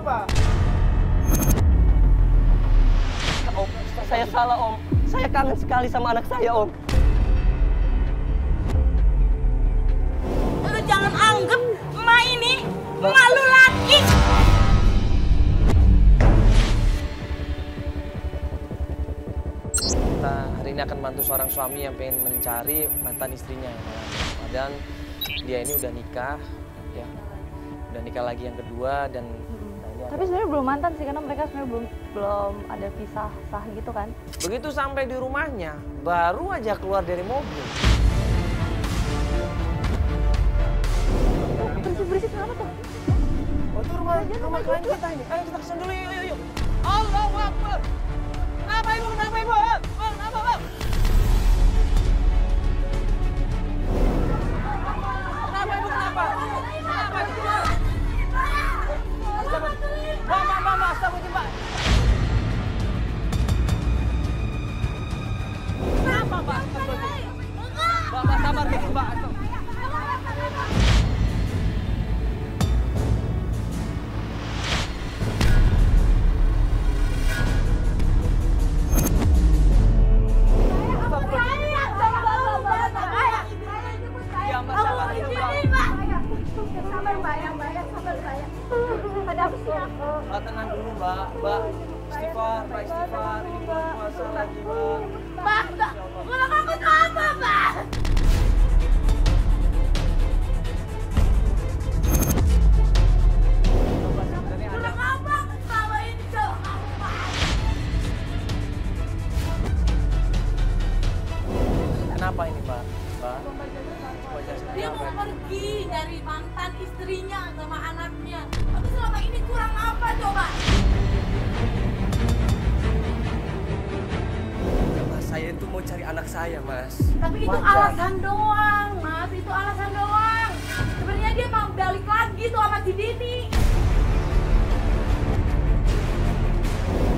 kenapa? Om, saya salah Om. Saya kangen sekali sama anak saya Om. Lu jangan anggap emak ini emak lu laki. Kita hari ini akan bantu seorang suami yang pengen mencari mantan istrinya. Dan dia ini udah nikah, ya, udah nikah lagi yang kedua dan. Tapi sebenarnya belum mantan sih karena mereka sebenarnya belum ada pisah sah gitu kan. Begitu sampai di rumahnya, baru aja keluar dari mobil. Berisik kenapa tuh? Oh itu rumah klien kita ini. Ayo kita kesana dulu, yuk. Allahu Akbar. Kenapa ibu? Kenapa ibu? Kenapa bang? Kenapa ibu? Kenapa? Kenapa ibu? Mama, astagfirullah. Kenapa, Mbak? Mbak, sabar dulu, Mbak. Tenang dulu, Mbak. Istighfar, Mbak, istighfar. Ini bulan puasa lagi, Mbak. Mbak, kalau kamu tuh apa, Mbak? Kurang apa selama ini coba kamu, Mbak? Kenapa ini, Mbak? Dia mau pergi dari mantan istrinya sama anaknya. Tapi selama ini kurang apa coba? Ya, Mas, saya itu mau cari anak saya, Mas. Tapi itu alasan doang, Mas. Itu alasan doang. Sebenarnya dia mau balik lagi tuh sama si Dini.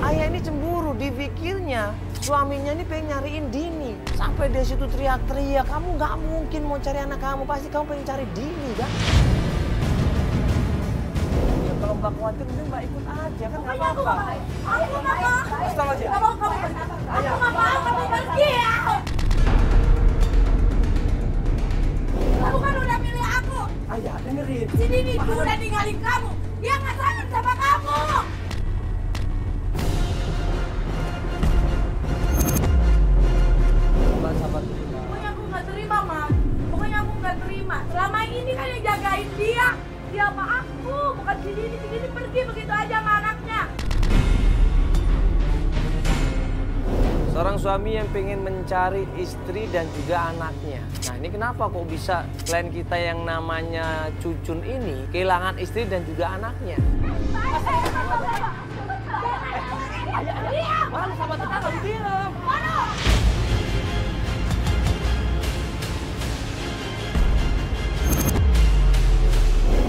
Ayah ini cemburu, dipikirnya suaminya ini pengen nyariin Dini. Sampai dia situ teriak-teriak, kamu nggak mungkin mau cari anak kamu, pasti kamu pengen cari Dini, kan? Ya kalau Mbak khawatir, mending Mbak ikut aja, kan nggak apa-apa. Aku nggak mau. Astagfirullahaladzim. Kamu aku nggak mau kamu pergi ya. Kamu kan udah milih aku. Ayah, dengerin. Si Dini tuh udah ninggalin kamu. Dia nggak sayang sama kamu. Sabar dulu, Mbak. Pokoknya aku nggak terima, Mam. Pokoknya aku nggak terima. Selama ini kan yang jagain dia. Dia sama aku, bukan si Dini. Si Dini pergi begitu aja sama anaknya. Seorang suami yang pengen mencari istri dan juga anaknya. Nah ini kenapa kok bisa klien kita yang namanya Cucun ini kehilangan istri dan juga anaknya? Mana sahabat tetangga diam.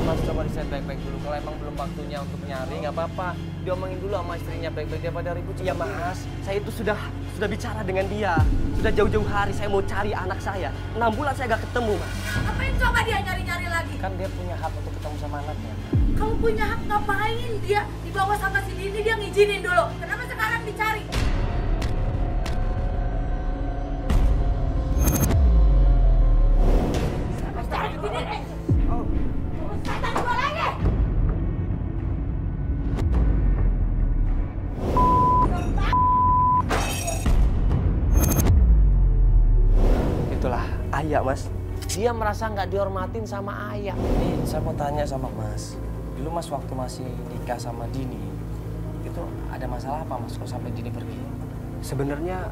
Mas coba diset baik-baik dulu. Kalau emang belum waktunya untuk nyari, nggak apa-apa. Diomongin dulu sama istrinya baik-baik daripada ribut. Iya Mas, saya itu sudah bicara dengan dia. Sudah jauh-jauh hari saya mau cari anak saya. 6 bulan saya gak ketemu, Mas. Ngapain coba dia nyari-nyari lagi? Kan dia punya hak untuk ketemu sama anaknya. Kamu punya hak ngapain dia dibawa sama si Dini, dia ngizinin dulu. Kenapa sekarang dicari? Cari Dini deh. Setan gua lagi. Itulah ayah, Mas. Dia merasa nggak dihormatin sama ayah. Ini saya mau tanya sama Mas. Dulu Mas waktu masih nikah sama Dini, itu ada masalah apa Mas kalau sampai Dini pergi? Sebenarnya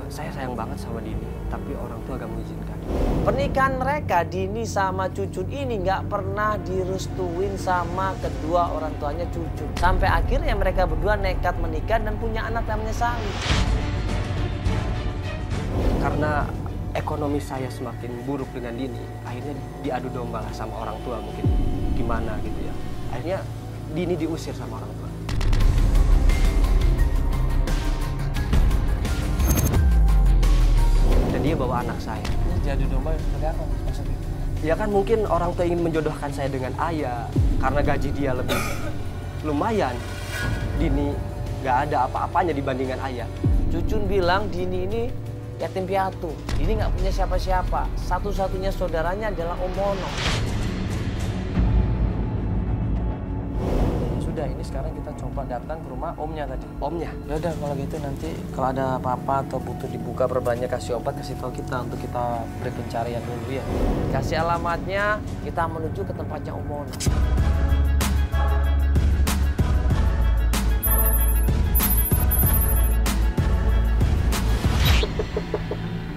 saya sayang banget sama Dini, tapi orang tua gak mengizinkan. Pernikahan mereka, Dini sama Cucun ini nggak pernah direstuin sama kedua orang tuanya Cucun. Sampai akhirnya mereka berdua nekat menikah dan punya anak namanya Sali. Karena ekonomi saya semakin buruk dengan Dini, akhirnya diadu domba lah sama orang tua mungkin gimana gitu ya. Akhirnya Dini diusir sama orang tua. Dan dia bawa anak saya. Ini jadi domba seperti apa maksudnya? Ya kan mungkin orang tua ingin menjodohkan saya dengan ayah karena gaji dia lebih lumayan. Dini nggak ada apa-apanya dibandingkan ayah. Cucun bilang Dini ini yatim piatu. Dini nggak punya siapa-siapa. Satu-satunya saudaranya adalah Om Mono. Ya sudah, ini sekarang kita coba datang ke rumah omnya tadi. Omnya. Ya udah kalau gitu nanti kalau ada apa-apa atau butuh dibuka perbannya kasih obat, kasih tahu kita untuk kita beri pencarian dulu ya. Kasih alamatnya, kita menuju ke tempatnya Om Mono.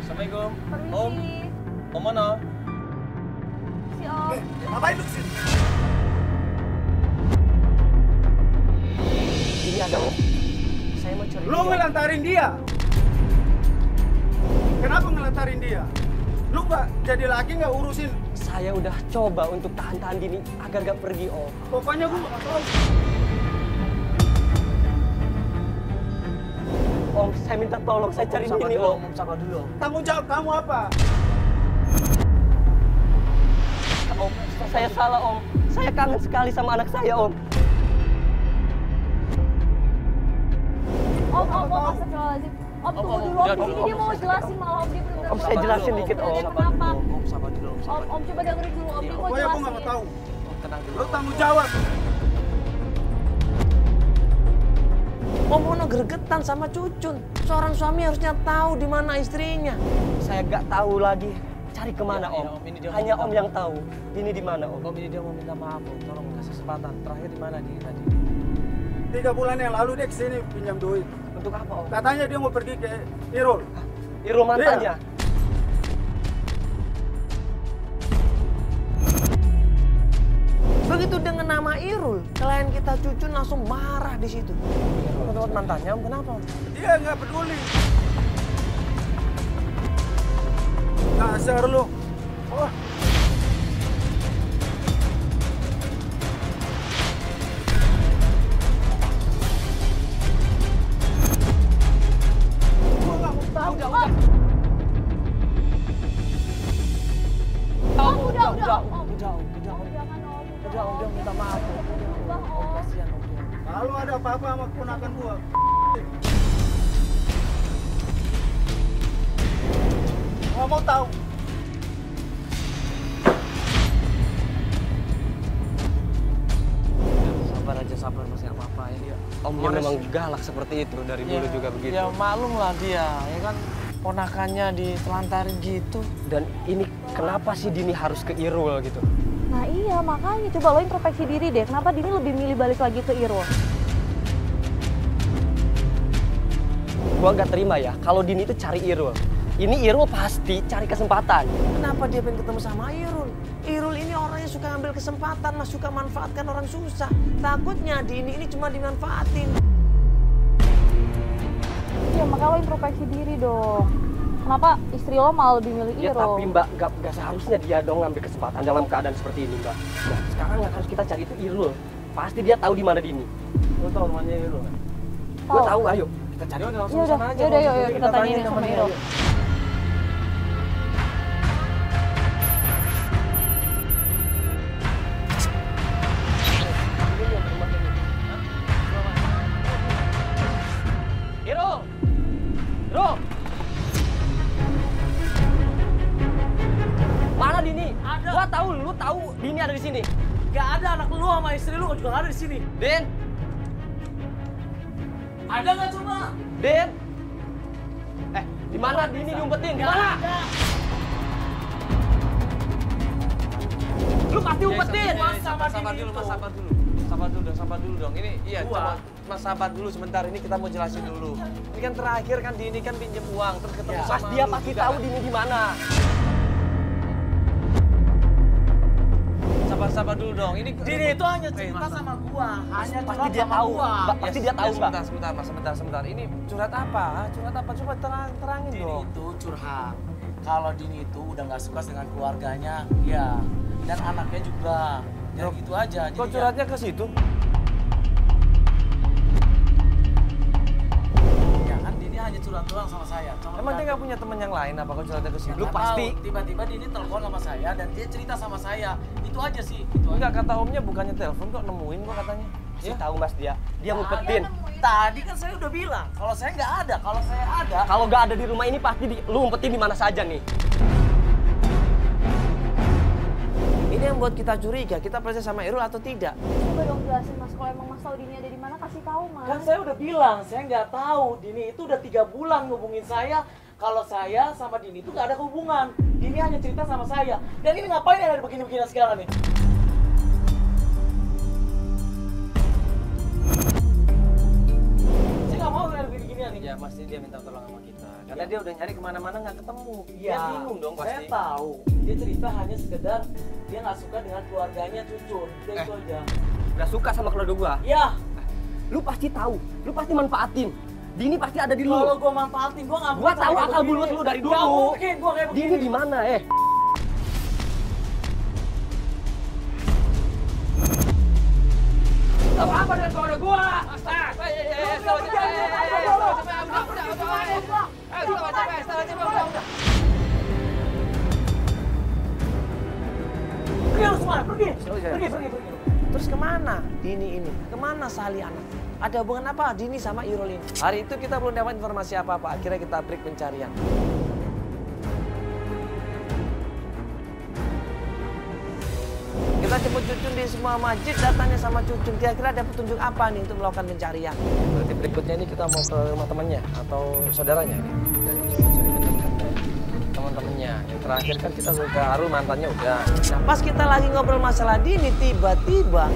Assalamualaikum. Permisi. Om Mono. Si Om. Ngapain lu kesini? Ini ada Om. Saya mau cari. Lu ngelantarin dia. Kenapa ngelantarin dia? Lu nggak jadi laki nggak urusin? Saya udah coba untuk tahan-tahan Dini agar gak pergi Om. Pokoknya gua nggak tahu. Om, saya minta tolong, saya cari Dini Om. Sabar dulu, Om. Tanggung jawab kamu apa? Om, saya salah Om. Saya kangen sekali sama anak saya Om. Om, astagfirullahaladzim. Om, tunggu dulu Om, di sini dia mau jelasin malah Om, dia bener-bener Om, saya jelasin dikit Om. Kenapa? Om, sabar dulu, Om. Sabar. Om, coba dengerin dulu Om, dia mau Pokoknya gua jelasin. nggak tahu. Om, tenang dulu. Lu tanggung jawab. Om Mono gregetan sama Cucun. Seorang suami harusnya tahu di mana istrinya. Saya gak tahu lagi cari kemana Ya, Om. Om, ini dia Hanya mau Om minta yang tahu. Dini di mana Om? Om, ini dia mau minta maaf, Om. Tolong kasih kesempatan. Terakhir di mana dia tadi? 3 bulan yang lalu dia kesini pinjam duit. Untuk apa Om? Katanya dia mau pergi ke Irul. Irul mantannya. Begitu dengan nama Irul, klien kita Cucun langsung marah di situ. Menurut mantannya, Om, kenapa, Om? Dia nggak peduli. Dasar lu. Wah. Gua nggak mau tahu. Om, udah, Om. Udah, Om. Jangan Om. Udah, Om, dia minta maaf, Om. Udah, Om. Kasihan, Om. Kalau ada apa-apa sama keponakan gua. Nggak mau tahu. Sabar aja, sabar, masih apa-apa ya. Omnya memang galak seperti itu dari dulu juga begitu. Ya maklum lah dia, ya kan ponakannya ditelantarin gitu. Dan ini kenapa sih Dini harus ke Irul gitu? Nah iya, makanya coba lo introspeksi diri deh. Kenapa Dini lebih milih balik lagi ke Irul? Gua gak terima ya kalau Dini itu cari Irul. Ini Irul pasti cari kesempatan. Kenapa dia pengen ketemu sama Irul? Irul ini orang yang suka ambil kesempatan, mas, suka manfaatkan orang susah. Takutnya Dini ini cuma dimanfaatin. Ya makanya lo introspeksi diri dong. Kenapa istri lo malah lebih milih Ya Irul? tapi Mbak, gak seharusnya dia dong ngambil kesempatan dalam keadaan seperti ini Mbak. Nah, sekarang yang harus kita cari itu Irul. Pasti dia tahu di mana Dini. Lo tau rumahnya Irul kan? Gua tahu, ayo. Kita cari langsung Ya udah, sana aja. ya udah, kalau yuk gitu. kita tanyain tanyain sama dia, Irul. yuk. Irul! Irul! Mana Dini? Ada. Gua tahu, lu tahu Dini ada di sini. Gak ada anak lu sama istri lu juga gak ada di sini. Din! Ada nggak coba? Din! Di mana Dini diumpetin? Di mana? Lu pasti umpetin! Mas, sabar dulu, Mas, sabar dulu. Sabar dulu dong. Ini iya, coba Mas sabar dulu sebentar. Ini kita mau jelasin dulu. Ini kan terakhir kan Dini kan pinjem uang terus ketemu Mas, sama dia lu pasti juga. tahu Dini di mana. Sabar dulu dong. Ini Dini itu hanya cerita sama gua, hanya Pasti curhat dia sama tahu, gua. Mbak. Pasti dia tahu, Mbak. Sebentar, Mas, sebentar. Ini curhat apa? Curhat apa? Coba terangin Dini dong. itu curhat. Kalau Dini itu udah nggak suka dengan keluarganya, ya, dan anaknya juga. Ya gitu aja. Kok Jadi curhatnya ke situ? ya kan Dini hanya curhat doang sama saya. Emang dia nggak punya teman yang lain apa kau curhatnya ke sini? Lu pasti tiba-tiba Dini telepon sama saya dan dia cerita sama saya. Itu aja sih. Itu aja. Enggak, kata omnya bukannya telepon kok nemuin kok katanya. Saya tahu Mas dia ngumpetin. Tadi kan saya udah bilang, kalau saya nggak ada, kalau saya ada. Kalau nggak ada di rumah ini pasti lu ngumpetin di mana saja nih. Ini yang buat kita curiga, kita percaya sama Irul atau tidak? Coba dong jelasin Mas, kalau emang Mas tahu Dini ada di mana kasih tahu Mas. Kan saya udah bilang, saya nggak tahu. Dini itu udah 3 bulan ngubungin saya. Kalau saya sama Dini itu nggak ada hubungan. Dini hanya cerita sama saya. Dan ini ngapain ada begini-begini segala nih? Saya nggak mau ada begini-beginian nih. Ya pasti dia minta tolong sama kita. Karena dia udah nyari kemana-mana nggak ketemu. Dia Ya, bingung dong saya pasti. tahu. Dia cerita hanya sekedar dia nggak suka dengan keluarganya Cucun. Udah itu aja. Nggak suka sama keluarga gua. Ya, Lu pasti tahu, lu pasti manfaatin. Dini pasti ada di lu. kalau gua manfaatin, gua nggak Gua mungkin tahu kayak akal begini. bulut lu dari dulu. Nggak mungkin gua kayak begini. Dini di mana, Apa dengan keluarga gua? Pergi lu semua, pergi. Pergi. Terus kemana Dini ini? Kemana Sali anak? Ada hubungan apa Dini sama Irul ini? Hari itu kita belum dapat informasi apa-apa. Akhirnya kita break pencarian. Kita jemput Cucun di semua masjid, datanya sama Cucun. Kira-kira ada petunjuk apa nih untuk melakukan pencarian? Berarti berikutnya ini kita mau ke rumah temannya atau saudaranya? Dan coba cari ke teman-temannya. Yang terakhir kan kita ke Arul, mantannya udah. Nah, pas kita lagi ngobrol masalah Dini, tiba-tiba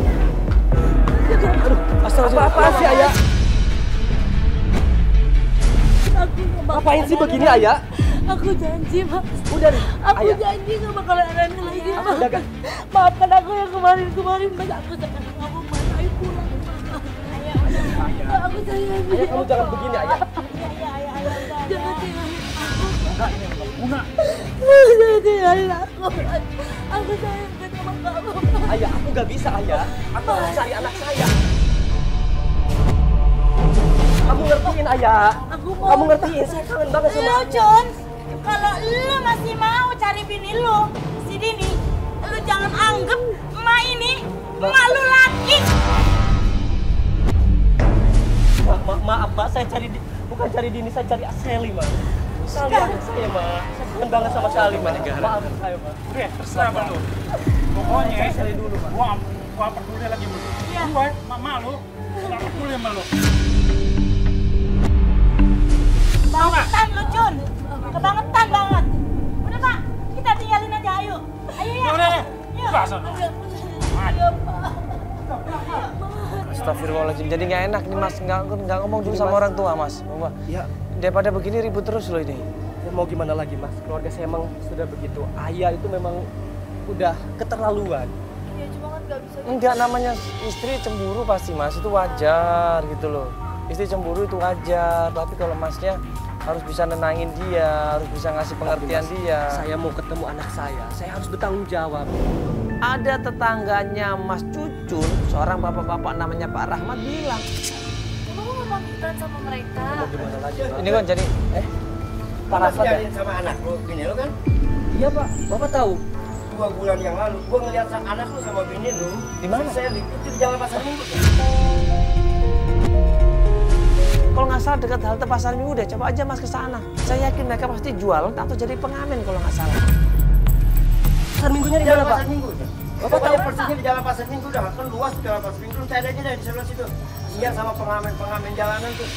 Apa sih, Ayah? Ngapain sih begini, Ayah? Aku janji, Mas. Udah nih, Aku Ayah. janji gak bakalan ada ini lagi, Mas. Udah kan? Maafkan aku yang kemarin, Mas. Aku sayang kamu, Mas. Ayo pulang, Mas. Aku sayang. Ayah, kamu jangan begini, Ayah. Jangan tinggalin aku. Jangan tinggalin aku, Mas. Aku sayang sama kamu, Mas. Ayah, aku gak bisa, Ayah. Aku harus cari anak saya. Kamu ngertiin, Ayah. Kamu ngertiin, saya kangen banget sama Lu, Cun, kalau lu masih mau cari bini lu, si Dini, lu jangan anggap emak ini emak lu lagi. Maaf, Mbak, saya bukan cari Dini, saya cari Sally, Mbak. Sally anak saya, Mbak. Saya kangen banget sama Sally, Mbak. Maaf saya, Mbak. Oke, terserah Bang lu. Pokoknya gua peduli lagi sama lu. Gua mama lu, gak peduli sama lu. Kebangetan lu, Cun. Kebangetan banget. Udah, Pak, kita tinggalin aja, ayo. Ayo ya. Udah, Yuk. Pak, sono. Astagfirullahaladzim, jadi nggak enak nih Mas, nggak ngomong dulu sama orang tua Mas. Ya, Daripada begini ribut terus loh ini. ya mau gimana lagi, Mas? Keluarga saya emang sudah begitu. Ayah itu memang udah keterlaluan. Ya cuma kan nggak bisa. Enggak, namanya istri cemburu pasti Mas, itu wajar gitu loh. Istri cemburu itu wajar, tapi kalau Masnya harus bisa nenangin dia, harus bisa ngasih pengertian Mas, dia. Saya mau ketemu anak saya harus bertanggung jawab. Ada tetangganya Mas Cucun, seorang bapak-bapak namanya Pak Rahmat bilang, Kamu mau pamitan sama mereka? Gimana lagi, Pak? ini kan jadi, Pak Rahmat ya? sama anak lu, bini lu kan? Iya, Pak. Bapak tahu. 2 bulan yang lalu, gua ngeliat sang anak lu sama bini lu. Di mana? Saya itu di Jalan Pasar Minggu. kalau nggak salah dekat halte Pasar Minggu deh, coba aja Mas ke sana. Saya yakin mereka pasti jualan atau jadi pengamen kalau nggak salah. Pasar Minggunya di Jalan mana, Pak? Pasar Minggu. Bapak tahu persisnya di Jalan Pasar Minggu, udah kan luas di Jalan Pasar Minggu. Lu cari aja deh di sebelah situ. Iya, sama pengamen jalanan tuh.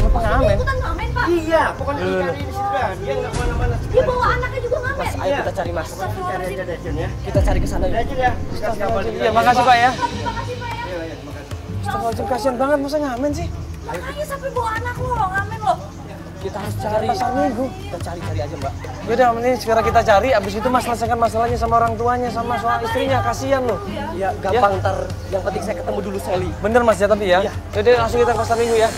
Pengamen? Ikutan ngamen, Pak. Iya, pokoknya dicari di situ dah. Dia nggak kemana-mana. Dia bawa anaknya juga ngamen. Mas, ayo kita cari, Mas. Cari aja deh, Jun ya. Kita cari ke sana Cari yuk. aja ya. Dikasih kabar juga. Iya, makasih Pak ya. Terima kasih, Pak ya. Iya, makasih. Astagfirullahaladzim, kasihan banget masa ngamen sih. Makanya sampai bawa anak lo ngamen lo. Kita harus cari. Pasar Minggu. Kita cari aja, Mbak. Yaudah, ini sekarang kita cari, abis itu Mas selesaikan masalahnya sama orang tuanya, sama soal istrinya, kasihan loh. Iya, gampang ntar. Yang penting saya ketemu dulu Sally. Bener Mas ya tapi ya? Iya. Jadi langsung kita ke Pasar Minggu ya.